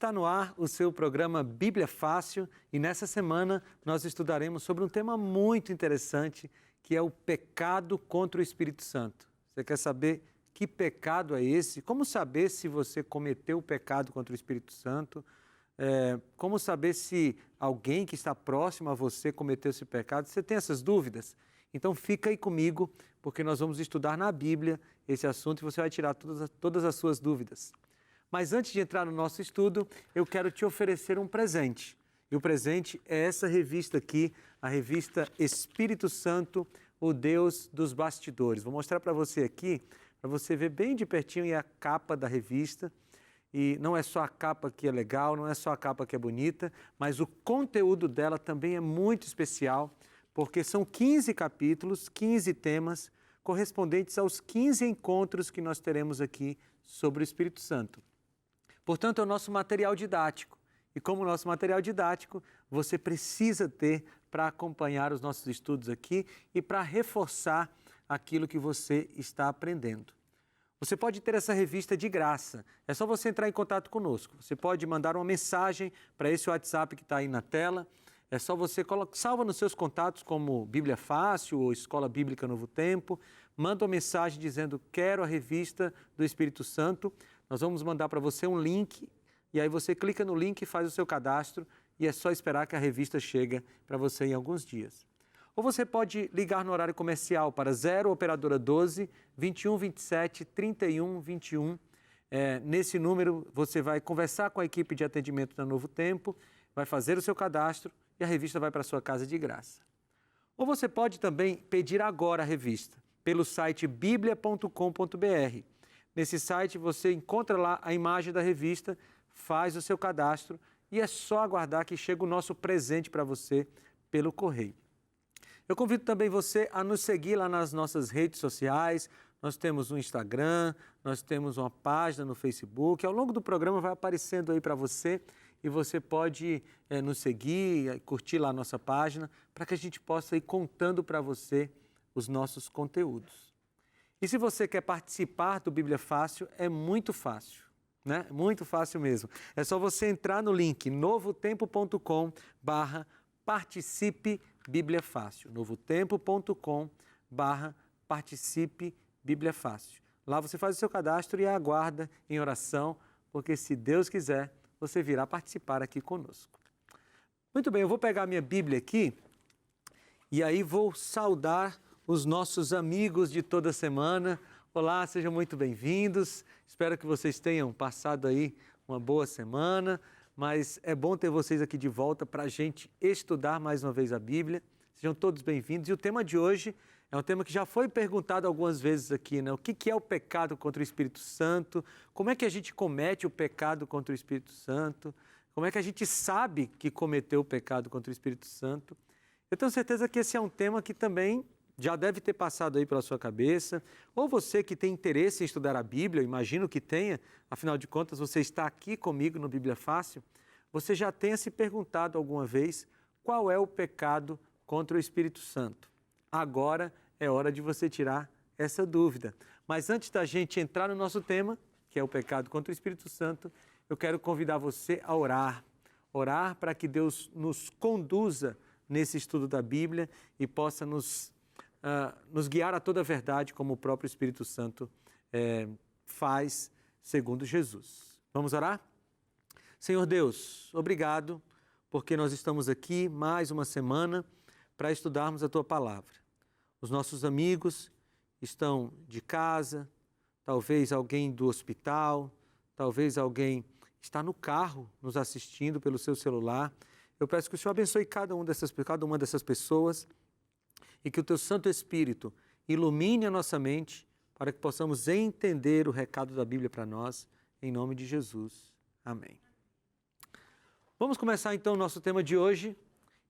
Está no ar o seu programa Bíblia Fácil e nessa semana nós estudaremos sobre um tema muito interessante que é o pecado contra o Espírito Santo. Você quer saber que pecado é esse? Como saber se você cometeu o pecado contra o Espírito Santo? Como saber se alguém que está próximo a você cometeu esse pecado? Você tem essas dúvidas? Então fica aí comigo porque nós vamos estudar na Bíblia esse assunto e você vai tirar todas as suas dúvidas. Mas antes de entrar no nosso estudo, eu quero te oferecer um presente. E o presente é essa revista aqui, a revista Espírito Santo, o Deus dos Bastidores. Vou mostrar para você aqui, para você ver bem de pertinho a capa da revista. E não é só a capa que é legal, não é só a capa que é bonita, mas o conteúdo dela também é muito especial, porque são 15 capítulos, 15 temas, correspondentes aos 15 encontros que nós teremos aqui sobre o Espírito Santo. Portanto, é o nosso material didático. E como nosso material didático, você precisa ter para acompanhar os nossos estudos aqui e para reforçar aquilo que você está aprendendo. Você pode ter essa revista de graça. É só você entrar em contato conosco. Você pode mandar uma mensagem para esse WhatsApp que está aí na tela. É só você salva nos seus contatos como Bíblia Fácil ou Escola Bíblica Novo Tempo. Manda uma mensagem dizendo quero a revista do Espírito Santo. Nós vamos mandar para você um link e aí você clica no link e faz o seu cadastro e é só esperar que a revista chegue para você em alguns dias. Ou você pode ligar no horário comercial para 0 operadora 12 21 27 31 21. Nesse número você vai conversar com a equipe de atendimento da Novo Tempo, vai fazer o seu cadastro e a revista vai para a sua casa de graça. Ou você pode também pedir agora a revista pelo site biblia.com.br. Nesse site você encontra lá a imagem da revista, faz o seu cadastro e é só aguardar que chegue o nosso presente para você pelo correio. Eu convido também você a nos seguir lá nas nossas redes sociais. Nós temos um Instagram, nós temos uma página no Facebook. Ao longo do programa vai aparecendo aí para você e você pode nos seguir, curtir lá a nossa página para que a gente possa ir contando para você os nossos conteúdos. E se você quer participar do Bíblia Fácil, é muito fácil, né? Muito fácil mesmo. É só você entrar no link novotempo.com/participe Bíblia Fácil. novotempo.com/participe Bíblia Fácil. Lá você faz o seu cadastro e aguarda em oração, porque se Deus quiser, você virá participar aqui conosco. Muito bem, eu vou pegar a minha Bíblia aqui e aí vou saudar os nossos amigos de toda semana. Olá, sejam muito bem-vindos. Espero que vocês tenham passado aí uma boa semana, mas é bom ter vocês aqui de volta para a gente estudar mais uma vez a Bíblia. Sejam todos bem-vindos. E o tema de hoje é um tema que já foi perguntado algumas vezes aqui, né? O que é o pecado contra o Espírito Santo? Como é que a gente comete o pecado contra o Espírito Santo? Como é que a gente sabe que cometeu o pecado contra o Espírito Santo? Eu tenho certeza que esse é um tema que também já deve ter passado aí pela sua cabeça, ou você que tem interesse em estudar a Bíblia, eu imagino que tenha, afinal de contas você está aqui comigo no Bíblia Fácil, você já tenha se perguntado alguma vez qual é o pecado contra o Espírito Santo. Agora é hora de você tirar essa dúvida. Mas antes da gente entrar no nosso tema, que é o pecado contra o Espírito Santo, eu quero convidar você a orar. Orar para que Deus nos conduza nesse estudo da Bíblia e possa nos guiar a toda a verdade, como o próprio Espírito Santo faz, segundo Jesus. Vamos orar? Senhor Deus, obrigado, porque nós estamos aqui mais uma semana para estudarmos a Tua Palavra. Os nossos amigos estão de casa, talvez alguém do hospital, talvez alguém está no carro nos assistindo pelo seu celular. Eu peço que o Senhor abençoe cada uma dessas pessoas, e que o Teu Santo Espírito ilumine a nossa mente para que possamos entender o recado da Bíblia para nós, em nome de Jesus. Amém. Vamos começar então o nosso tema de hoje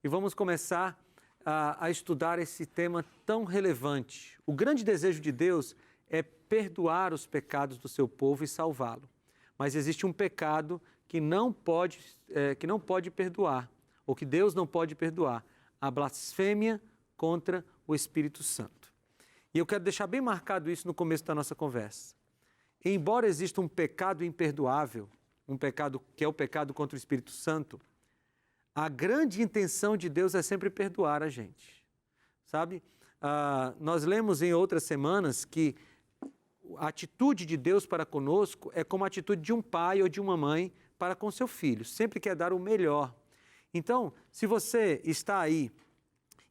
e vamos começar a estudar esse tema tão relevante. O grande desejo de Deus é perdoar os pecados do seu povo e salvá-lo. Mas existe um pecado que não pode perdoar, ou que Deus não pode perdoar, a blasfêmia contra o Espírito Santo. E eu quero deixar bem marcado isso no começo da nossa conversa. Embora exista um pecado imperdoável, um pecado que é o pecado contra o Espírito Santo, a grande intenção de Deus é sempre perdoar a gente, sabe? Nós lemos em outras semanas que a atitude de Deus para conosco é como a atitude de um pai ou de uma mãe para com seu filho, sempre quer dar o melhor. Então, se você está aí,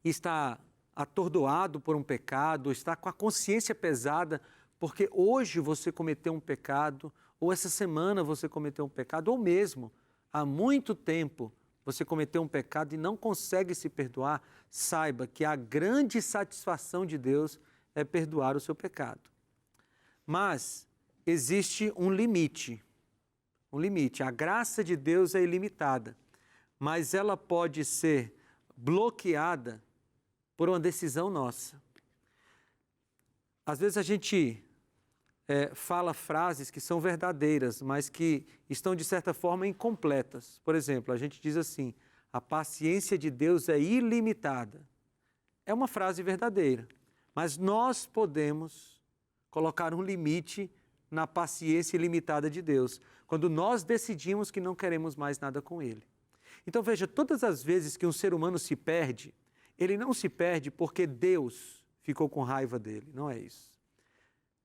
está atordoado por um pecado, está com a consciência pesada, porque hoje você cometeu um pecado, ou essa semana você cometeu um pecado, ou mesmo há muito tempo você cometeu um pecado e não consegue se perdoar, saiba que a grande satisfação de Deus é perdoar o seu pecado. Mas existe um limite. A graça de Deus é ilimitada, mas ela pode ser bloqueada por uma decisão nossa. Às vezes a gente fala frases que são verdadeiras, mas que estão, de certa forma, incompletas. Por exemplo, a gente diz assim, a paciência de Deus é ilimitada. É uma frase verdadeira, mas nós podemos colocar um limite na paciência ilimitada de Deus, quando nós decidimos que não queremos mais nada com Ele. Então veja, todas as vezes que um ser humano se perde, ele não se perde porque Deus ficou com raiva dele, não é isso.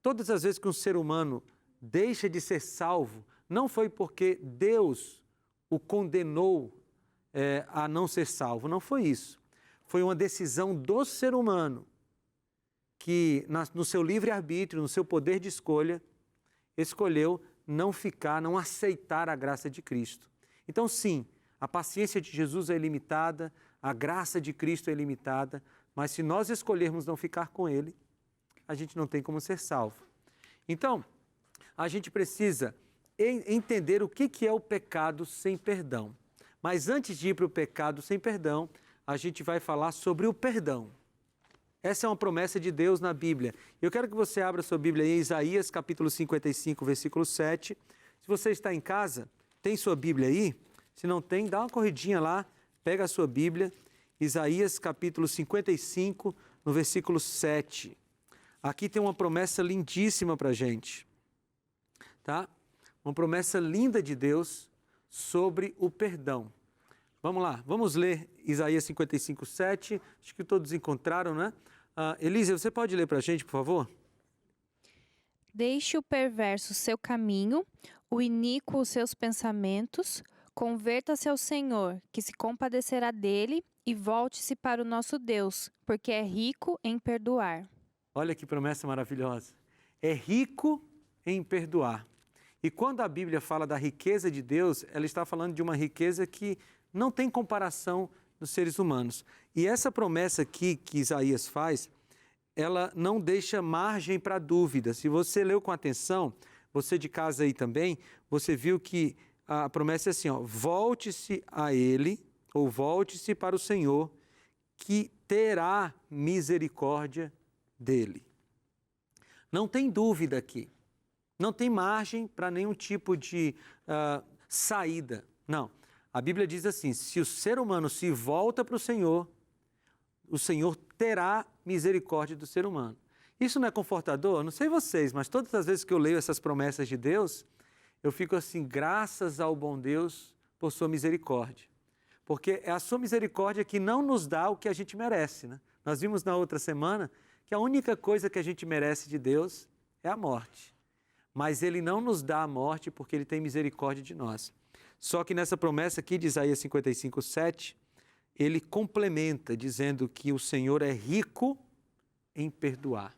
Todas as vezes que um ser humano deixa de ser salvo, não foi porque Deus o condenou a não ser salvo, não foi isso. Foi uma decisão do ser humano que, no seu livre-arbítrio, no seu poder de escolha, escolheu não ficar, não aceitar a graça de Cristo. Então, sim, a paciência de Jesus é ilimitada, a graça de Cristo é ilimitada, mas se nós escolhermos não ficar com Ele, a gente não tem como ser salvo. Então, a gente precisa entender o que é o pecado sem perdão. Mas antes de ir para o pecado sem perdão, a gente vai falar sobre o perdão. Essa é uma promessa de Deus na Bíblia. Eu quero que você abra sua Bíblia em Isaías, capítulo 55, versículo 7. Se você está em casa, tem sua Bíblia aí? Se não tem, dá uma corridinha lá, pega a sua Bíblia, Isaías, capítulo 55, no versículo 7. Aqui tem uma promessa lindíssima para a gente, tá? Uma promessa linda de Deus sobre o perdão. Vamos lá, vamos ler Isaías 55, 7. Acho que todos encontraram, né? Elisa, você pode ler para a gente, por favor? Deixe o perverso seu caminho, o iníquo os seus pensamentos, converta-se ao Senhor, que se compadecerá dele, e volte-se para o nosso Deus, porque é rico em perdoar. Olha que promessa maravilhosa. É rico em perdoar. E quando a Bíblia fala da riqueza de Deus, ela está falando de uma riqueza que não tem comparação nos seres humanos. E essa promessa aqui que Isaías faz, ela não deixa margem para dúvida. Se você leu com atenção, você de casa aí também, você viu que a promessa é assim, ó, volte-se a Ele, ou volte-se para o Senhor, que terá misericórdia dele. Não tem dúvida aqui. Não tem margem para nenhum tipo de saída. Não. A Bíblia diz assim, se o ser humano se volta para o Senhor terá misericórdia do ser humano. Isso não é confortador? Não sei vocês, mas todas as vezes que eu leio essas promessas de Deus, eu fico assim, graças ao bom Deus por sua misericórdia. Porque é a sua misericórdia que não nos dá o que a gente merece, né? Nós vimos na outra semana que a única coisa que a gente merece de Deus é a morte. Mas Ele não nos dá a morte porque Ele tem misericórdia de nós. Só que nessa promessa aqui de Isaías 55, 7, Ele complementa dizendo que o Senhor é rico em perdoar.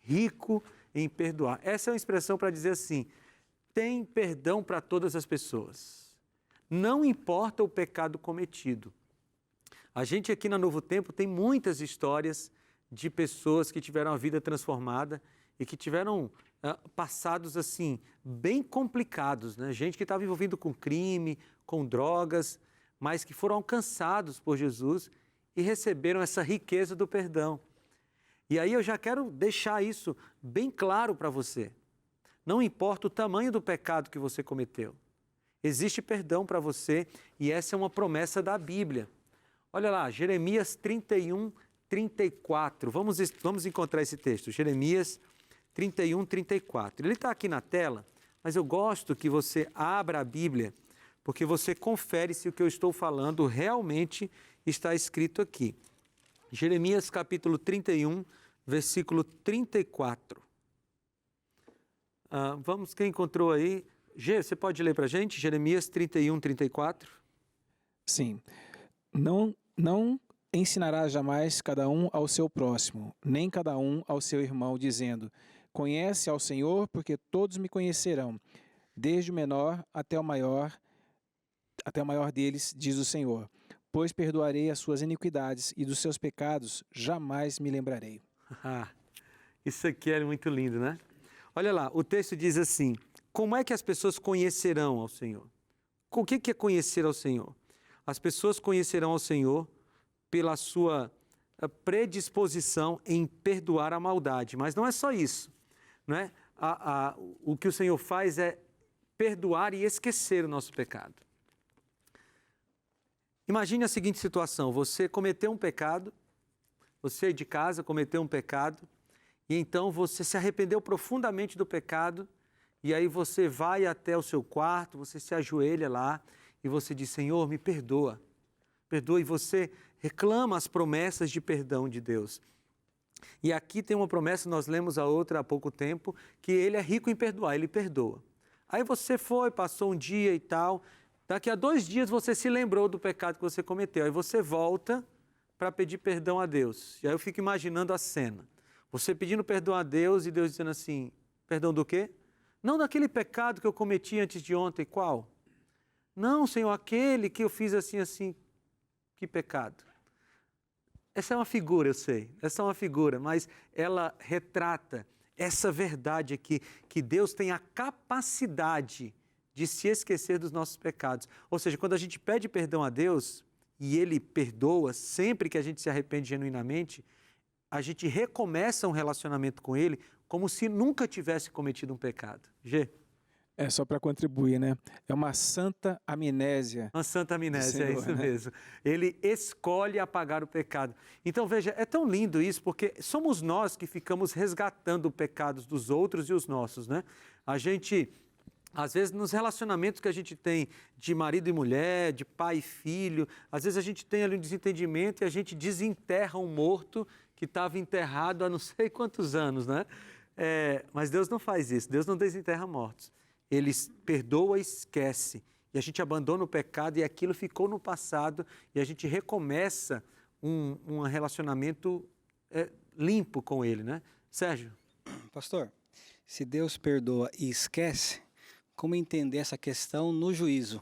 Rico em perdoar. Essa é uma expressão para dizer assim, tem perdão para todas as pessoas. Não importa o pecado cometido. A gente aqui na Novo Tempo tem muitas histórias de pessoas que tiveram a vida transformada e que tiveram passados assim, bem complicados, né? Gente que estava envolvido com crime, com drogas, mas que foram alcançados por Jesus e receberam essa riqueza do perdão. E aí eu já quero deixar isso bem claro para você. Não importa o tamanho do pecado que você cometeu. Existe perdão para você e essa é uma promessa da Bíblia. Olha lá, Jeremias 31, 34. Vamos encontrar esse texto, Jeremias 31, 34. Ele está aqui na tela, mas eu gosto que você abra a Bíblia, porque você confere se o que eu estou falando realmente está escrito aqui. Jeremias capítulo 31, versículo 34. Vamos, quem encontrou aí? Gê, você pode ler para a gente? Jeremias 31, 34. Sim. Não ensinará jamais cada um ao seu próximo, nem cada um ao seu irmão, dizendo: conhece ao Senhor, porque todos me conhecerão, desde o menor até o maior deles, diz o Senhor. Pois perdoarei as suas iniquidades e dos seus pecados jamais me lembrarei. Isso aqui é muito lindo, né? Olha lá, o texto diz assim: como é que as pessoas conhecerão ao Senhor? O que é conhecer ao Senhor? As pessoas conhecerão ao Senhor pela sua predisposição em perdoar a maldade. Mas não é só isso, não é? O que o Senhor faz é perdoar e esquecer o nosso pecado. Imagine a seguinte situação: você cometeu um pecado, você de casa cometeu um pecado, e então você se arrependeu profundamente do pecado, e aí você vai até o seu quarto, você se ajoelha lá, e você diz: Senhor, me perdoa. Perdoa, e você reclama as promessas de perdão de Deus. E aqui tem uma promessa, nós lemos a outra há pouco tempo, que Ele é rico em perdoar, Ele perdoa. Aí você foi, passou um dia e tal, daqui a 2 dias você se lembrou do pecado que você cometeu, aí você volta para pedir perdão a Deus. E aí eu fico imaginando a cena. Você pedindo perdão a Deus e Deus dizendo assim: perdão do quê? Não daquele pecado que eu cometi antes de ontem. Qual? Não, Senhor, aquele que eu fiz assim, assim. Que pecado? Essa é uma figura, eu sei. Essa é uma figura, mas ela retrata essa verdade aqui, que Deus tem a capacidade de se esquecer dos nossos pecados. Ou seja, quando a gente pede perdão a Deus e Ele perdoa, sempre que a gente se arrepende genuinamente, a gente recomeça um relacionamento com Ele como se nunca tivesse cometido um pecado. Gê? É só para contribuir, né? É uma santa amnésia. Uma santa amnésia, Senhor, é isso né? mesmo. Ele escolhe apagar o pecado. Então, veja, é tão lindo isso, porque somos nós que ficamos resgatando os pecados dos outros e os nossos, né? A gente, às vezes, nos relacionamentos que a gente tem de marido e mulher, de pai e filho, às vezes a gente tem ali um desentendimento e a gente desenterra um morto que estava enterrado há não sei quantos anos, né? Mas Deus não faz isso, Deus não desenterra mortos. Ele perdoa e esquece. E a gente abandona o pecado e aquilo ficou no passado e a gente recomeça um relacionamento limpo com Ele, né? Sérgio? Pastor, se Deus perdoa e esquece, como entender essa questão no juízo?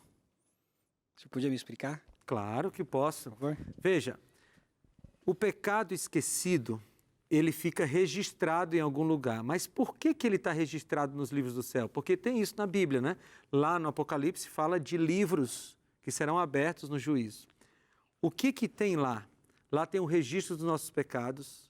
Você podia me explicar? Claro que posso. Por favor. Veja, o pecado esquecido, ele fica registrado em algum lugar. Mas por que ele está registrado nos livros do céu? Porque tem isso na Bíblia, né? Lá no Apocalipse fala de livros que serão abertos no juízo. O que tem lá? Lá tem um registro dos nossos pecados,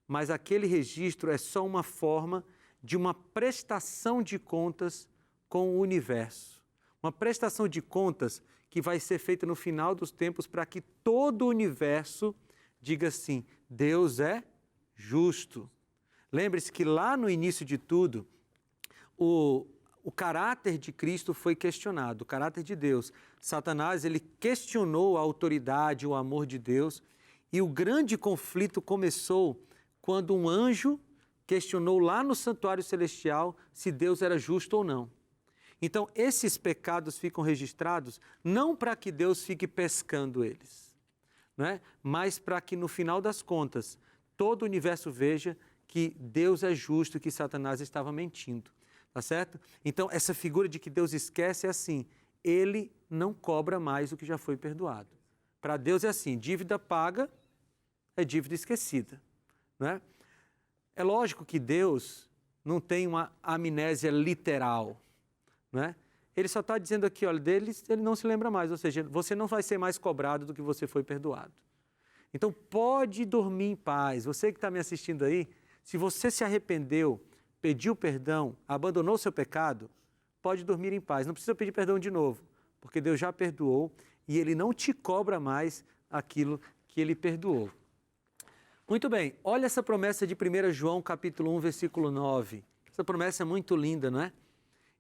mas aquele registro é só uma forma de uma prestação de contas com o universo. Uma prestação de contas que vai ser feita no final dos tempos para que todo o universo diga assim: Deus é justo. Lembre-se que lá no início de tudo, o caráter de Cristo foi questionado, o caráter de Deus. Satanás, ele questionou a autoridade, o amor de Deus, e o grande conflito começou quando um anjo questionou lá no santuário celestial se Deus era justo ou não. Então, esses pecados ficam registrados não para que Deus fique pescando eles, né? Mas para que no final das contas todo o universo veja que Deus é justo e que Satanás estava mentindo, tá certo? Então, essa figura de que Deus esquece é assim: Ele não cobra mais o que já foi perdoado. Para Deus é assim: dívida paga é dívida esquecida, né? É lógico que Deus não tem uma amnésia literal, né? Ele só está dizendo aqui, olha, deles ele não se lembra mais, ou seja, você não vai ser mais cobrado do que você foi perdoado. Então, pode dormir em paz. Você que está me assistindo aí, se você se arrependeu, pediu perdão, abandonou o seu pecado, pode dormir em paz. Não precisa pedir perdão de novo, porque Deus já perdoou e Ele não te cobra mais aquilo que Ele perdoou. Muito bem, olha essa promessa de 1 João capítulo 1, versículo 9. Essa promessa é muito linda, não é?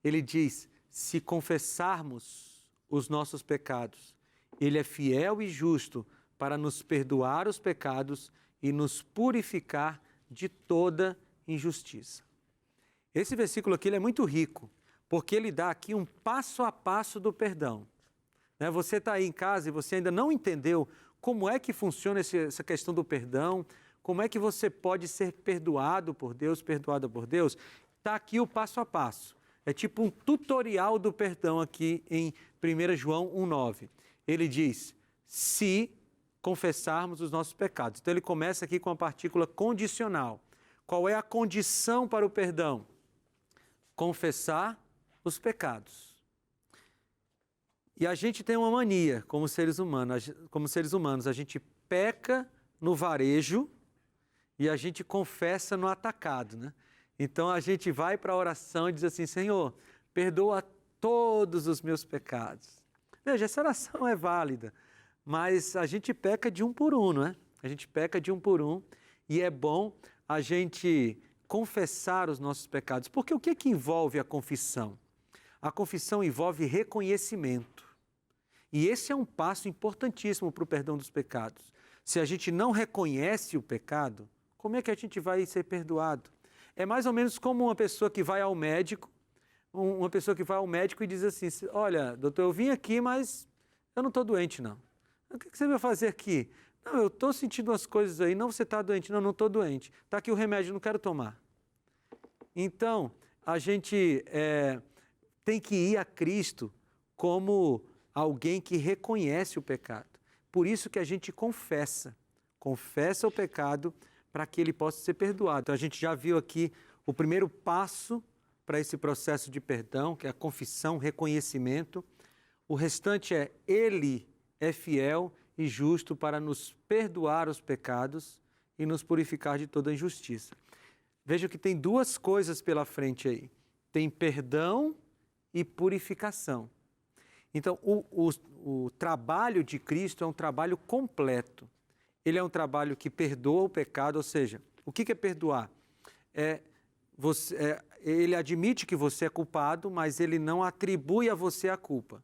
Ele diz, se confessarmos os nossos pecados, Ele é fiel e justo para nos perdoar os pecados e nos purificar de toda injustiça. Esse versículo aqui ele é muito rico, porque ele dá aqui um passo a passo do perdão. Você está aí em casa e você ainda não entendeu como é que funciona essa questão do perdão, como é que você pode ser perdoado por Deus, perdoada por Deus. Está aqui o passo a passo. É tipo um tutorial do perdão aqui em 1 João 1,9. Ele diz, se confessarmos os nossos pecados. Então ele começa aqui com a partícula condicional. Qual é a condição para o perdão? Confessar os pecados. E a gente tem uma mania, como seres humanos, a gente peca no varejo e a gente confessa no atacado, Então a gente vai para a oração e diz assim, Senhor, perdoa todos os meus pecados. Veja, essa oração é válida, mas a gente peca de um por um, A gente peca de um por um e é bom a gente confessar os nossos pecados. Porque o que envolve a confissão? A confissão envolve reconhecimento. E esse é um passo importantíssimo para o perdão dos pecados. Se a gente não reconhece o pecado, como é que a gente vai ser perdoado? É mais ou menos como uma pessoa que vai ao médico, e diz assim, olha, doutor, eu vim aqui, mas eu não estou doente, não. O que você vai fazer aqui? Não, eu estou sentindo umas coisas aí. Não, você está doente? Não, não estou doente. Está aqui o remédio, não quero tomar. Então, a gente tem que ir a Cristo como alguém que reconhece o pecado. Por isso que a gente confessa o pecado para que ele possa ser perdoado. Então, a gente já viu aqui o primeiro passo para esse processo de perdão, que é a confissão, reconhecimento. O restante é, Ele é fiel e justo para nos perdoar os pecados e nos purificar de toda injustiça. Veja que tem duas coisas pela frente aí. Tem perdão e purificação. Então, o trabalho de Cristo é um trabalho completo. Ele é um trabalho que perdoa o pecado, ou seja, o que é perdoar? Ele admite que você é culpado, mas ele não atribui a você a culpa.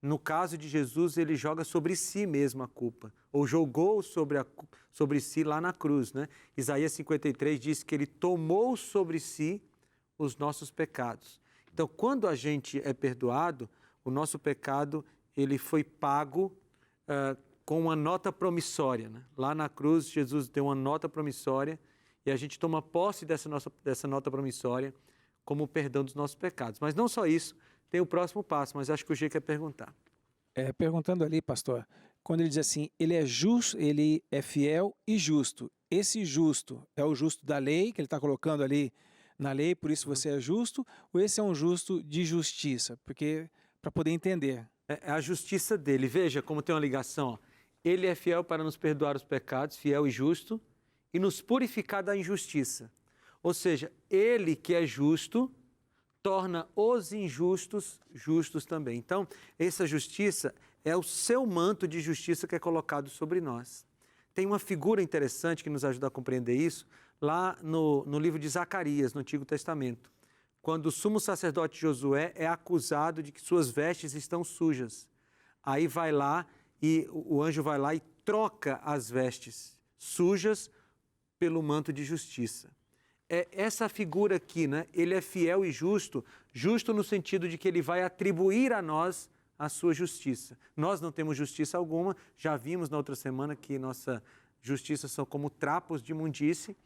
No caso de Jesus, ele joga sobre si mesmo a culpa, ou jogou sobre si lá na cruz, Isaías 53 diz que ele tomou sobre si os nossos pecados. Então, quando a gente é perdoado, o nosso pecado ele foi pago com uma nota promissória. Lá na cruz, Jesus deu uma nota promissória e a gente toma posse dessa nota promissória como perdão dos nossos pecados. Mas não só isso, tem o próximo passo, mas acho que o G quer perguntar. Perguntando ali, pastor, quando ele diz assim, ele é justo, ele é fiel e justo. Esse justo é o justo da lei, que ele está colocando ali na lei, por isso você é justo, ou esse é um justo de justiça? Porque, para poder entender. É a justiça dele. Veja como tem uma ligação. Ele é fiel para nos perdoar os pecados, fiel e justo, e nos purificar da injustiça. Ou seja, ele que é justo, torna os injustos justos também. Então, essa justiça é o seu manto de justiça que é colocado sobre nós. Tem uma figura interessante que nos ajuda a compreender isso, lá no livro de Zacarias, no Antigo Testamento. Quando o sumo sacerdote Josué é acusado de que suas vestes estão sujas. Aí vai lá e o anjo vai lá e troca as vestes sujas pelo manto de justiça. É essa figura aqui, Ele é fiel e justo, justo no sentido de que ele vai atribuir a nós a sua justiça. Nós não temos justiça alguma, já vimos na outra semana que nossa justiça são como trapos de imundície,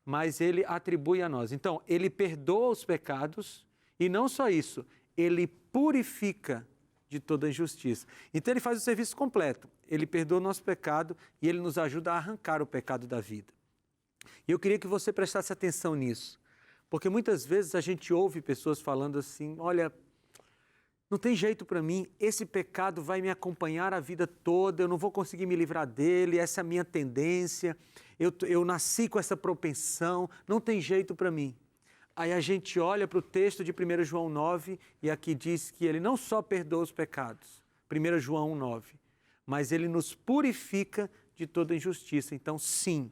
mas ele atribui a nós. Então, ele perdoa os pecados e não só isso, ele purifica de toda injustiça. Então, ele faz o serviço completo. Ele perdoa o nosso pecado e ele nos ajuda a arrancar o pecado da vida. E eu queria que você prestasse atenção nisso, porque muitas vezes a gente ouve pessoas falando assim, olha, não tem jeito para mim, esse pecado vai me acompanhar a vida toda, eu não vou conseguir me livrar dele, essa é a minha tendência, eu nasci com essa propensão, não tem jeito para mim. Aí a gente olha para o texto de 1 João 9 e aqui diz que ele não só perdoa os pecados, 1 João 1,9, mas ele nos purifica de toda injustiça. Então, sim,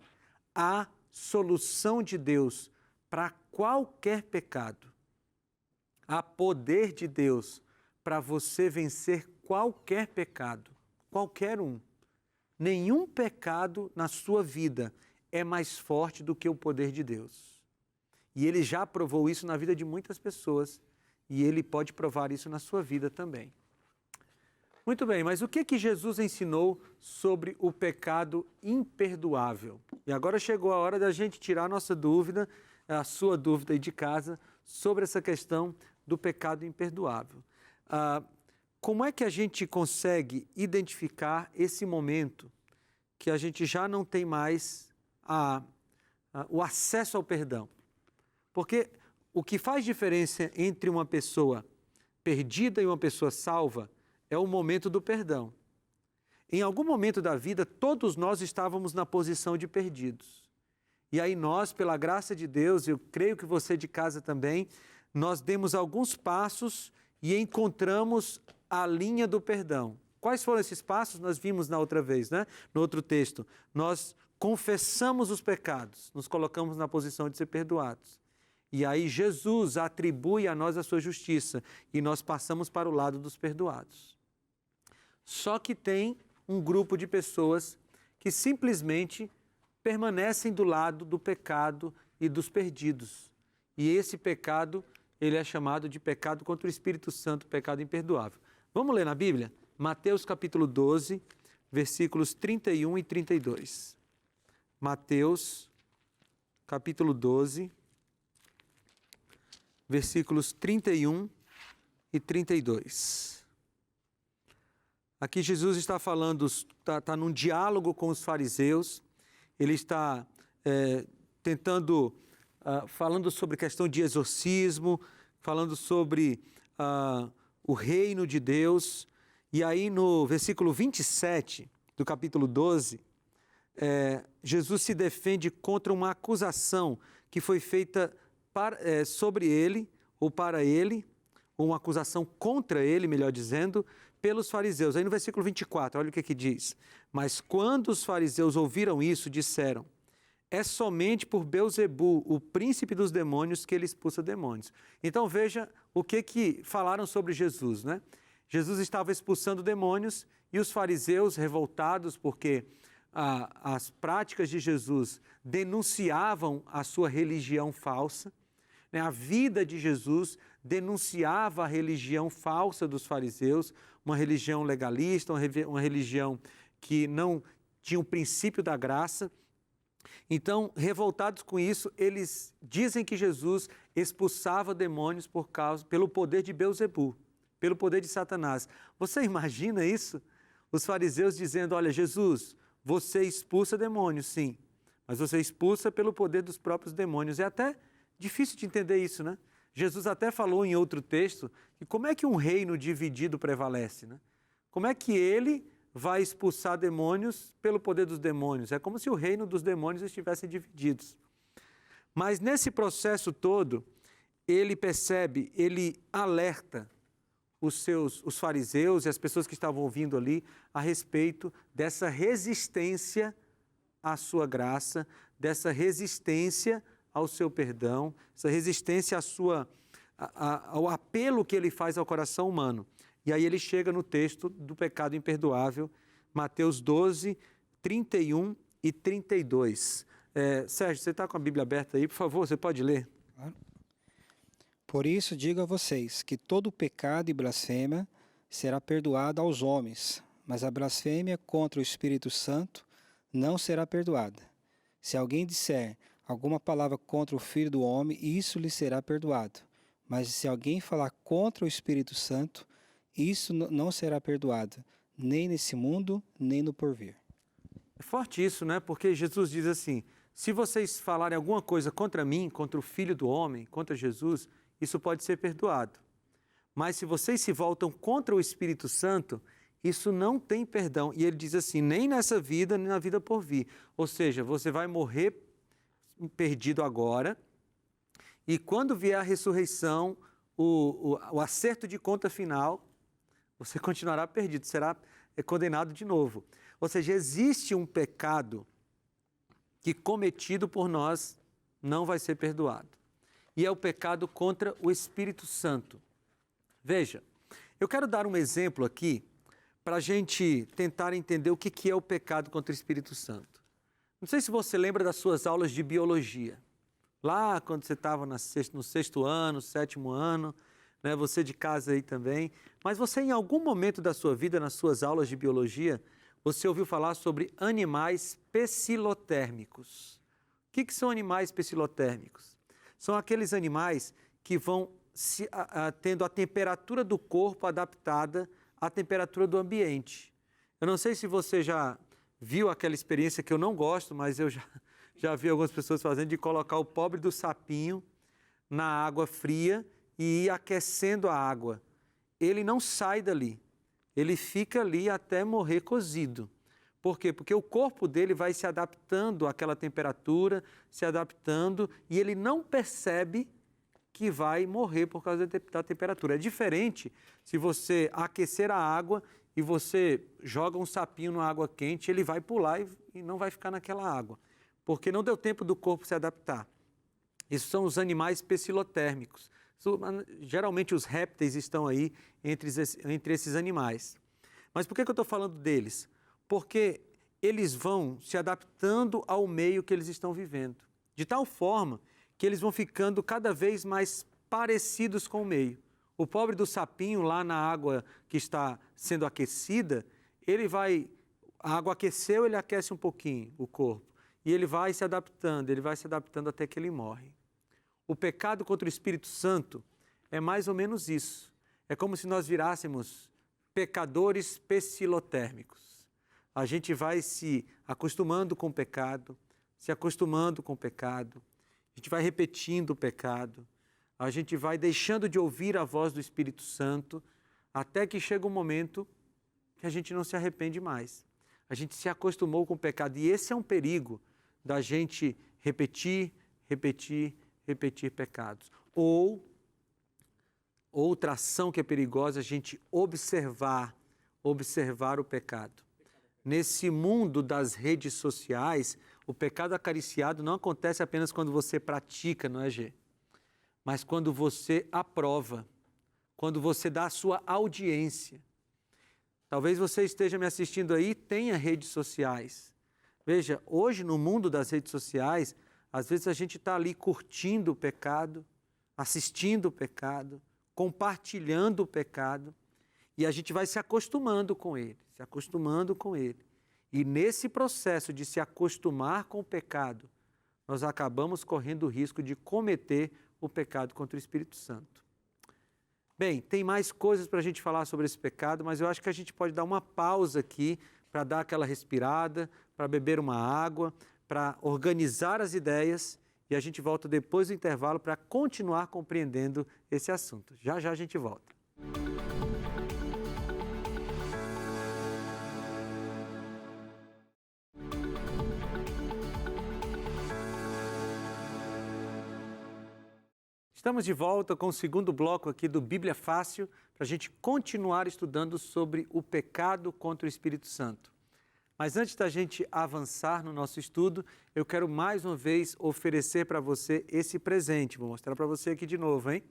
há solução de Deus para qualquer pecado. há poder de Deus para você vencer qualquer pecado, qualquer um. Nenhum pecado na sua vida é mais forte do que o poder de Deus. E Ele já provou isso na vida de muitas pessoas e Ele pode provar isso na sua vida também. Muito bem, mas o que Jesus ensinou sobre o pecado imperdoável? E agora chegou a hora da gente tirar a nossa dúvida, a sua dúvida aí de casa, sobre essa questão do pecado imperdoável. Como é que a gente consegue identificar esse momento que a gente já não tem mais o acesso ao perdão? Porque o que faz diferença entre uma pessoa perdida e uma pessoa salva é o momento do perdão. Em algum momento da vida, todos nós estávamos na posição de perdidos. E aí nós, pela graça de Deus, eu creio que você de casa também, nós demos alguns passos e encontramos a linha do perdão. Quais foram esses passos? Nós vimos na outra vez, né? No outro texto. Nós confessamos os pecados, nos colocamos na posição de ser perdoados. E aí Jesus atribui a nós a sua justiça e nós passamos para o lado dos perdoados. Só que tem um grupo de pessoas que simplesmente permanecem do lado do pecado e dos perdidos. E esse pecado, ele é chamado de pecado contra o Espírito Santo, pecado imperdoável. Vamos ler na Bíblia? Mateus capítulo 12, versículos 31 e 32. Mateus capítulo 12, versículos 31 e 32. Aqui Jesus está falando, está num diálogo com os fariseus, ele está falando sobre questão de exorcismo, falando sobre o reino de Deus, e aí no versículo 27 do capítulo 12, Jesus se defende contra uma acusação que foi feita sobre ele, ou para ele, ou uma acusação contra ele, melhor dizendo, pelos fariseus. Aí no versículo 24, olha o que diz. Mas quando os fariseus ouviram isso, disseram, é somente por Belzebu, o príncipe dos demônios, que ele expulsa demônios. Então veja o que falaram sobre Jesus, né? Jesus estava expulsando demônios e os fariseus, revoltados porque as práticas de Jesus denunciavam a sua religião falsa, né? A vida de Jesus denunciava a religião falsa dos fariseus, uma religião legalista, uma religião que não tinha o princípio da graça. Então, revoltados com isso, eles dizem que Jesus expulsava demônios pelo poder de Belzebu, pelo poder de Satanás. Você imagina isso? Os fariseus dizendo, olha, Jesus, você expulsa demônios, sim, mas você expulsa pelo poder dos próprios demônios. É até difícil de entender isso, né? Jesus até falou em outro texto que como é que um reino dividido prevalece, né? Como é que ele vai expulsar demônios pelo poder dos demônios? É como se o reino dos demônios estivessem divididos. Mas nesse processo todo, ele percebe, ele alerta os fariseus e as pessoas que estavam ouvindo ali a respeito dessa resistência à sua graça, dessa resistência ao seu perdão, essa resistência ao apelo que ele faz ao coração humano. E aí ele chega no texto do pecado imperdoável, Mateus 12, 31 e 32. Sérgio, você está com a Bíblia aberta aí, por favor, você pode ler? Claro. Por isso digo a vocês que todo pecado e blasfêmia será perdoado aos homens, mas a blasfêmia contra o Espírito Santo não será perdoada. Se alguém disser alguma palavra contra o Filho do Homem, isso lhe será perdoado. Mas se alguém falar contra o Espírito Santo, isso não será perdoado, nem nesse mundo, nem no porvir. É forte isso, né? Porque Jesus diz assim, se vocês falarem alguma coisa contra mim, contra o Filho do Homem, contra Jesus, isso pode ser perdoado. Mas se vocês se voltam contra o Espírito Santo, isso não tem perdão. E ele diz assim, nem nessa vida, nem na vida por vir. Ou seja, você vai morrer perdido agora, e quando vier a ressurreição, o acerto de conta final, você continuará perdido, será condenado de novo. Ou seja, existe um pecado que cometido por nós não vai ser perdoado. e é o pecado contra o Espírito Santo. Veja, eu quero dar um exemplo aqui para a gente tentar entender o que é o pecado contra o Espírito Santo. Não sei se você lembra das suas aulas de biologia. Lá quando você estava no 6º ano, 7º ano, né, você de casa aí também. Mas você em algum momento da sua vida, nas suas aulas de biologia, você ouviu falar sobre animais pecilotérmicos. O que são animais pecilotérmicos? São aqueles animais que vão tendo a temperatura do corpo adaptada à temperatura do ambiente. Eu não sei se você já viu aquela experiência que eu não gosto, mas eu já vi algumas pessoas fazendo, de colocar o pobre do sapinho na água fria e ir aquecendo a água. Ele não sai dali, ele fica ali até morrer cozido. Por quê? Porque o corpo dele vai se adaptando àquela temperatura, se adaptando, e ele não percebe que vai morrer por causa da temperatura. É diferente se você aquecer a água e você joga um sapinho na água quente, ele vai pular e não vai ficar naquela água, porque não deu tempo do corpo se adaptar. Esses são os animais pecilotérmicos. Geralmente os répteis estão aí entre esses animais. Mas por que eu estou falando deles? Porque eles vão se adaptando ao meio que eles estão vivendo, de tal forma que eles vão ficando cada vez mais parecidos com o meio. O pobre do sapinho lá na água que está sendo aquecida, a água aqueceu, ele aquece um pouquinho o corpo. E ele vai se adaptando até que ele morre. O pecado contra o Espírito Santo é mais ou menos isso. É como se nós virássemos pecadores pecilotérmicos. A gente vai se acostumando com o pecado, se acostumando com o pecado, a gente vai repetindo o pecado, a gente vai deixando de ouvir a voz do Espírito Santo, até que chega um momento que a gente não se arrepende mais. A gente se acostumou com o pecado, e esse é um perigo da gente repetir pecados. Ou, outra ação que é perigosa, a gente observar o pecado. Nesse mundo das redes sociais, o pecado acariciado não acontece apenas quando você pratica, não é, Gê? Mas quando você aprova, quando você dá a sua audiência. Talvez você esteja me assistindo aí e tenha redes sociais. Veja, hoje no mundo das redes sociais, às vezes a gente está ali curtindo o pecado, assistindo o pecado, compartilhando o pecado, e a gente vai se acostumando com ele. E nesse processo de se acostumar com o pecado, nós acabamos correndo o risco de cometer o pecado contra o Espírito Santo. Bem, tem mais coisas para a gente falar sobre esse pecado, mas eu acho que a gente pode dar uma pausa aqui para dar aquela respirada, para beber uma água, para organizar as ideias, e a gente volta depois do intervalo para continuar compreendendo esse assunto. Já já a gente volta. Estamos de volta com o segundo bloco aqui do Bíblia Fácil, para a gente continuar estudando sobre o pecado contra o Espírito Santo. Mas antes da gente avançar no nosso estudo, eu quero mais uma vez oferecer para você esse presente. Vou mostrar para você aqui de novo, hein?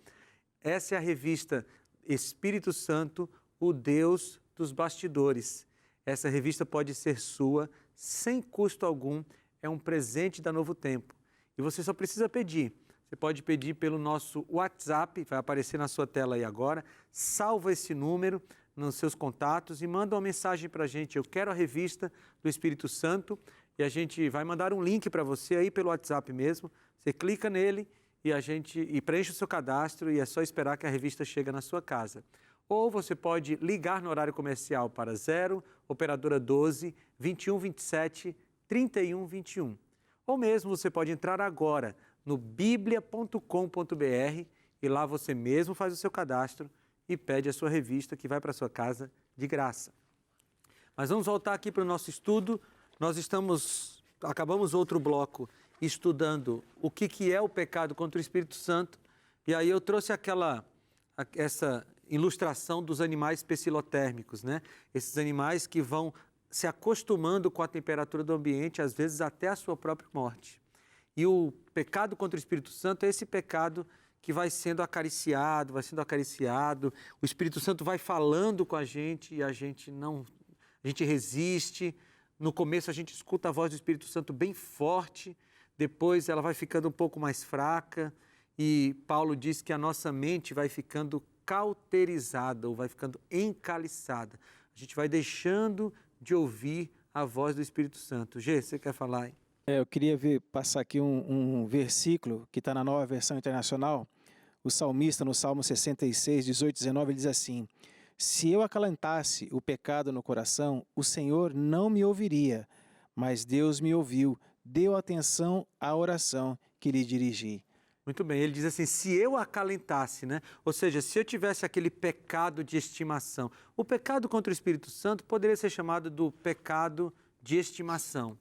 Essa é a revista Espírito Santo, o Deus dos Bastidores. Essa revista pode ser sua, sem custo algum, é um presente da Novo Tempo. E você só precisa pedir. Você pode pedir pelo nosso WhatsApp, vai aparecer na sua tela aí agora. Salva esse número nos seus contatos e manda uma mensagem para a gente. Eu quero a revista do Espírito Santo, e a gente vai mandar um link para você aí pelo WhatsApp mesmo. Você clica nele e preenche o seu cadastro, e é só esperar que a revista chegue na sua casa. Ou você pode ligar no horário comercial para 0, operadora 12, 21 27 31 21. Ou mesmo você pode entrar agora no biblia.com.br e lá você mesmo faz o seu cadastro e pede a sua revista, que vai para a sua casa de graça. Mas vamos voltar aqui para o nosso estudo. Nós acabamos outro bloco estudando o que é o pecado contra o Espírito Santo, e aí eu trouxe essa ilustração dos animais pecilotérmicos, né? Esses animais que vão se acostumando com a temperatura do ambiente, às vezes até a sua própria morte. E o pecado contra o Espírito Santo é esse pecado que vai sendo acariciado, o Espírito Santo vai falando com a gente e a gente resiste. No começo a gente escuta a voz do Espírito Santo bem forte, depois ela vai ficando um pouco mais fraca e Paulo diz que a nossa mente vai ficando cauterizada ou vai ficando encaliçada. A gente vai deixando de ouvir a voz do Espírito Santo. Gê, você quer falar, hein? Eu queria passar aqui um versículo que está na Nova Versão Internacional. O salmista, no Salmo 66, 18, 19, ele diz assim: se eu acalentasse o pecado no coração, o Senhor não me ouviria, mas Deus me ouviu, deu atenção à oração que lhe dirigi. Muito bem, ele diz assim, se eu acalentasse, né? Ou seja, se eu tivesse aquele pecado de estimação. O pecado contra o Espírito Santo poderia ser chamado do pecado de estimação.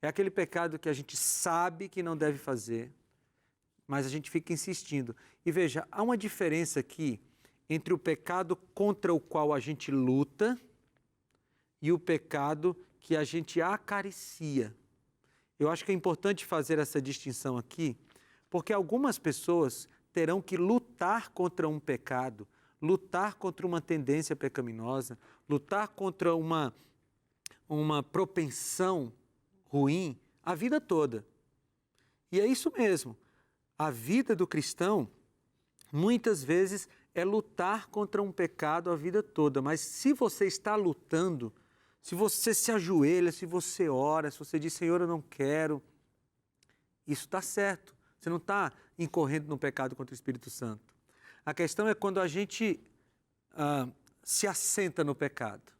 É aquele pecado que a gente sabe que não deve fazer, mas a gente fica insistindo. E veja, há uma diferença aqui entre o pecado contra o qual a gente luta e o pecado que a gente acaricia. Eu acho que é importante fazer essa distinção aqui, porque algumas pessoas terão que lutar contra um pecado, lutar contra uma tendência pecaminosa, lutar contra uma propensão ruim a vida toda. E é isso mesmo. A vida do cristão, muitas vezes, é lutar contra um pecado a vida toda. Mas se você está lutando, se você se ajoelha, se você ora, se você diz, Senhor, eu não quero, isso está certo. Você não está incorrendo no pecado contra o Espírito Santo. A questão é quando a gente se assenta no pecado,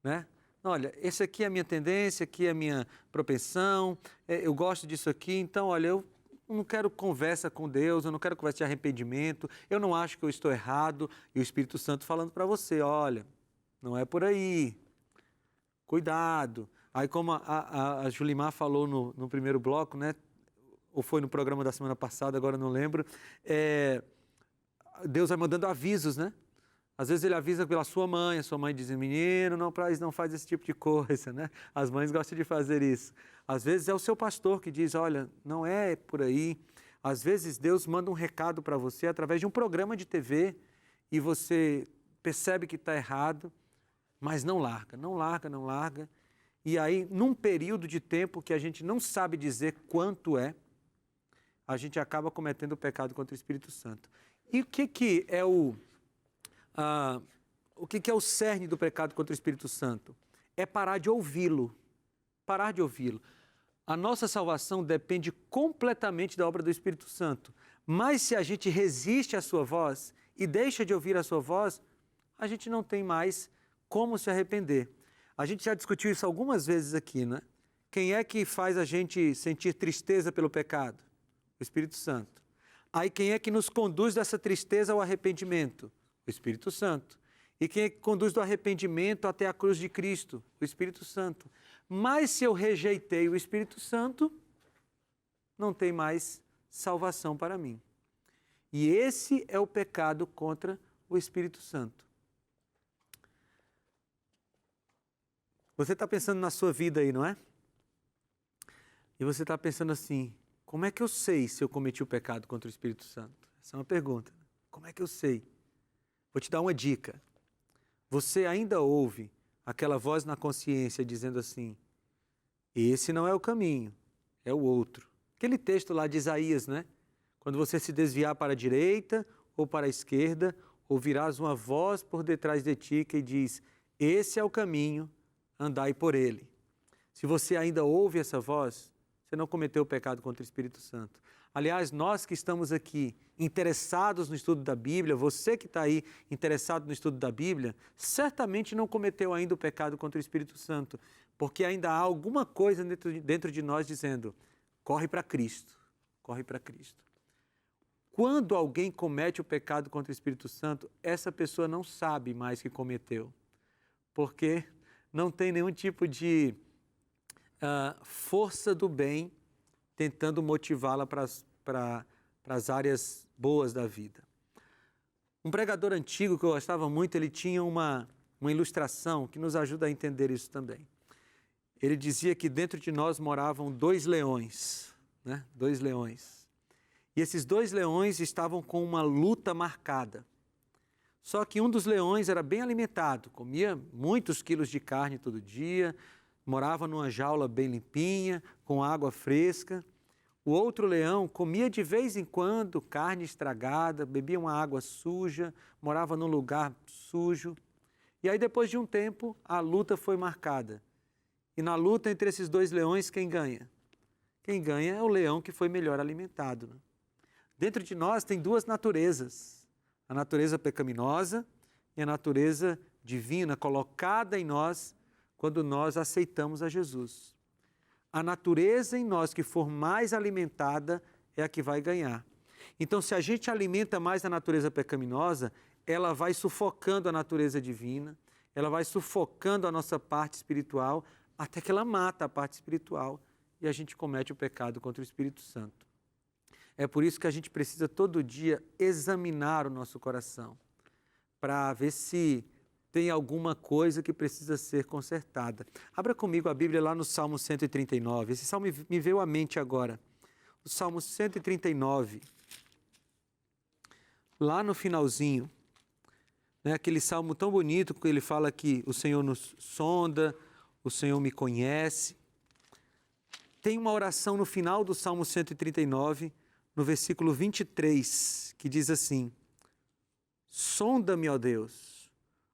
né? Olha, esse aqui é a minha tendência, aqui é a minha propensão, eu gosto disso aqui, então, olha, eu não quero conversa com Deus, eu não quero conversa de arrependimento, eu não acho que eu estou errado, e o Espírito Santo falando para você, olha, não é por aí, cuidado. Aí como a Julimar falou no primeiro bloco, né, ou foi no programa da semana passada, agora não lembro, Deus vai mandando avisos, né? Às vezes ele avisa pela sua mãe, a sua mãe diz, menino, não faz esse tipo de coisa, né? As mães gostam de fazer isso. Às vezes é o seu pastor que diz, olha, não é por aí. Às vezes Deus manda um recado para você através de um programa de TV e você percebe que está errado, mas não larga. E aí, num período de tempo que a gente não sabe dizer quanto a gente acaba cometendo o pecado contra o Espírito Santo. E o que é o que é o cerne do pecado contra o Espírito Santo? É parar de ouvi-lo. Parar de ouvi-lo. A nossa salvação depende completamente da obra do Espírito Santo. Mas se a gente resiste à sua voz e deixa de ouvir a sua voz, a gente não tem mais como se arrepender. A gente já discutiu isso algumas vezes aqui, né? Quem é que faz a gente sentir tristeza pelo pecado? O Espírito Santo. Aí quem é que nos conduz dessa tristeza ao arrependimento? O Espírito Santo. E quem é que conduz do arrependimento até a cruz de Cristo? O Espírito Santo. Mas se eu rejeitei o Espírito Santo, não tem mais salvação para mim. E esse é o pecado contra o Espírito Santo. Você está pensando na sua vida aí, não é? E você está pensando assim, como é que eu sei se eu cometi o pecado contra o Espírito Santo? Essa é uma pergunta. Como é que eu sei? Vou te dar uma dica. Você ainda ouve aquela voz na consciência dizendo assim, esse não é o caminho, é o outro. Aquele texto lá de Isaías, né? Quando você se desviar para a direita ou para a esquerda, ouvirás uma voz por detrás de ti que diz, esse é o caminho, andai por ele. Se você ainda ouve essa voz, você não cometeu o pecado contra o Espírito Santo. Aliás, nós que estamos aqui interessados no estudo da Bíblia, você que está aí interessado no estudo da Bíblia, certamente não cometeu ainda o pecado contra o Espírito Santo, porque ainda há alguma coisa dentro de nós dizendo, corre para Cristo, corre para Cristo. Quando alguém comete o pecado contra o Espírito Santo, essa pessoa não sabe mais que cometeu, porque não tem nenhum tipo de força do bem tentando motivá-la para as áreas boas da vida. Um pregador antigo que eu gostava muito, ele tinha uma ilustração que nos ajuda a entender isso também. Ele dizia que dentro de nós moravam 2 leões, né? 2 leões. E esses 2 leões estavam com uma luta marcada. Só que um dos leões era bem alimentado, comia muitos quilos de carne todo dia, morava numa jaula bem limpinha, com água fresca. O outro leão comia de vez em quando carne estragada, bebia uma água suja, morava num lugar sujo. E aí, depois de um tempo, a luta foi marcada. E na luta entre esses 2 leões, quem ganha? Quem ganha é o leão que foi melhor alimentado, né? Dentro de nós tem 2 naturezas. A natureza pecaminosa e a natureza divina colocada em nós quando nós aceitamos a Jesus. A natureza em nós que for mais alimentada é a que vai ganhar. Então, se a gente alimenta mais a natureza pecaminosa, ela vai sufocando a natureza divina, ela vai sufocando a nossa parte espiritual, até que ela mata a parte espiritual e a gente comete o pecado contra o Espírito Santo. É por isso que a gente precisa todo dia examinar o nosso coração, para ver se tem alguma coisa que precisa ser consertada. Abra comigo a Bíblia lá no Salmo 139. Esse salmo me veio à mente agora. O Salmo 139, lá no finalzinho, né, aquele salmo tão bonito que ele fala que o Senhor nos sonda, o Senhor me conhece. Tem uma oração no final do Salmo 139, no versículo 23, que diz assim: sonda-me, ó Deus,